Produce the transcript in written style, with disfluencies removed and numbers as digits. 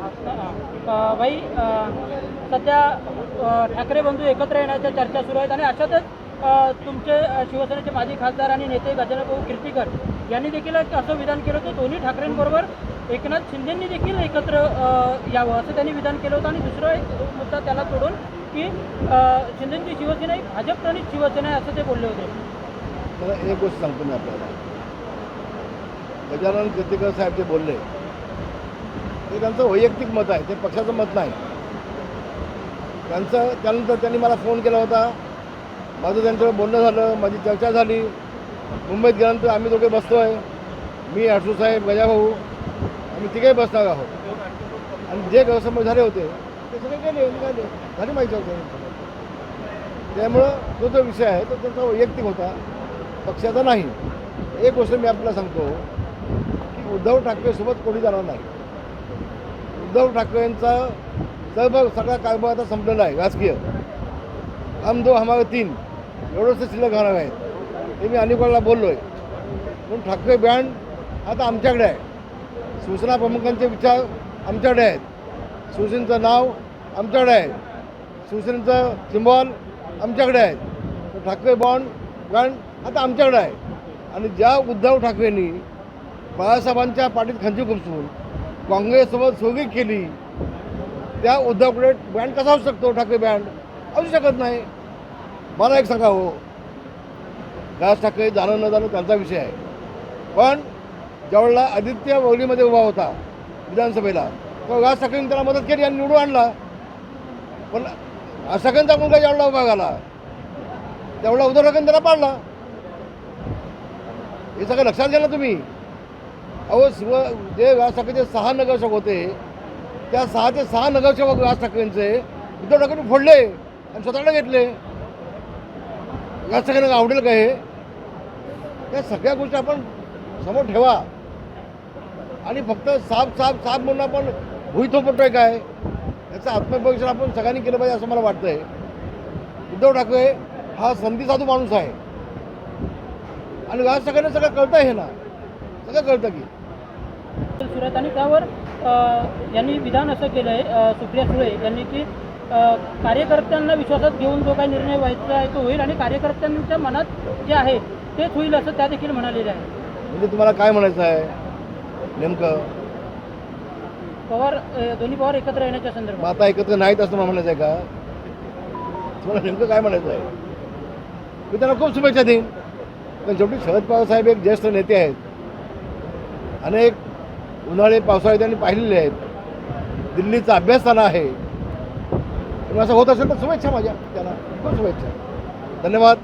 भाई सध्या ठाकरे बंधू एकत्र येण्याच्या चर्चा सुरू आहेत आणि अशातच तुमचे शिवसेनेचे माजी खासदार आणि नेते गजाननभाऊ कीर्तीकर यांनी देखील असं विधान केलं होतं दोन्ही ठाकरेंबरोबर एकनाथ शिंदेंनी देखील एकत्र यावं असं त्यांनी विधान केलं होतं. आणि दुसरा एक मुद्दा त्याला सोडून की शिंदेंची शिवसेना ही भाजप प्रणित शिवसेना आहे असं ते बोलले होते. मला एक गोष्ट सांगतो मी आपल्याला, गजानन कीर्तीकर साहेब जे बोलले ते त्यांचं वैयक्तिक मत आहे, ते पक्षाचं मत नाही. त्यानंतर त्यांनी मला फोन केला होता, माझं त्यांच्यावर बोलणं झालं, माझी चर्चा झाली. मुंबईत गेल्यानंतर आम्ही दोघे बसतो आहे, मी साहेब गजाभाऊ आम्ही तिघे बसणार आहोत. आणि जे गैरसमज झाले होते ते सगळे गेले निघाले, झाली माहिती होते. त्यामुळं तो जो विषय आहे तो त्यांचा वैयक्तिक होता, पक्षाचा नाही. एक गोष्ट मी आपल्याला सांगतो की उद्धव ठाकरेसोबत कोणी जाणार नाही. उद्धव ठाकरेंचा सगळा कारभार आता संपलेला आहे राजकीय. हम दो हमारे तीन एवढंच शिल्लक राहणार आहेत. ते मी अनेकवेळेला बोललो आहे. म्हणून ठाकरे ब्रँड आता आमच्याकडे आहे. शिवसेना प्रमुखांचे विचार आमच्याकडे आहेत. शिवसेनेचं नाव आमच्याकडे आहे. शिवसेनेचं सिम्बॉल आमच्याकडे आहेत. ठाकरे ब्रँड आता आमच्याकडे आहे. आणि ज्या उद्धव ठाकरेंनी बाळासाहेबांच्या पाठीत खंजीर खुपसून काँग्रेससोबत सोगी केली त्या उद्धवकडे ब्रँड कसा असू शकतो? ठाकरे ब्रँड असू शकत नाही. मला एक सांगा हो, राज ठाकरे जाणं न जाणं त्यांचा विषय आहे. पण ज्यावेळेला आदित्य ववलीमध्ये उभा होता विधानसभेला तेव्हा राज ठाकरेंनी त्याला मदत केली आणि निवडून आणला. पण राज ठाकरेंचा मुलगा ज्यावेळेला उभा झाला त्यावेळेला उद्धव ठाकरेंनी त्याला पाडला. हे सगळं लक्षात घ्या ना तुम्ही. अहो जे राज ठाकरेचे 6 नगरसेवक होते त्या 6चे 6 नगरसेवक राज ठाकरेंचे उद्धव ठाकरेंनी फोडले आणि स्वतःकडे घेतले. राज ठाकरेंना आवडेल का हे? या सगळ्या गोष्टी आपण समोर ठेवा. आणि फक्त साप म्हणून आपण भुई थोपटतोय काय? याचं आत्मपरीक्षण आपण सगळ्यांनी केलं पाहिजे असं मला वाटतंय. उद्धव ठाकरे हा संधीसाधू माणूस आहे आणि राज ठाकरेंना सगळं कळतं आहे ना, सगळं कळतं की सुरत. आणि त्यावर यांनी विधान असं केलं आहे सुप्रिया सुळे यांनी की कार्यकर्त्यांना विश्वासात घेऊन जो काही निर्णय व्हायचा आहे तो होईल आणि कार्यकर्त्यांच्या मनात जे आहे तेच होईल असं त्या देखील म्हणालेलं आहे. म्हणजे तुम्हाला काय म्हणायचं आहे नेमकं? दोन्ही पवार एकत्र येण्याच्या संदर्भात आता एकत्र नाहीत असं मला म्हणायचं आहे का? तुम्हाला नेमकं काय म्हणायचं आहे? मी त्यांना खूप शुभेच्छा देईन. पण शेवटी शरद पवार साहेब एक ज्येष्ठ नेते आहेत. अनेक उन्हाळे पावसाळे त्यांनी पाहिलेले आहेत. दिल्लीचा अभ्यासस्थान आहे. असं होत असेल तर शुभेच्छा माझ्या त्यांना, खूप शुभेच्छा. धन्यवाद.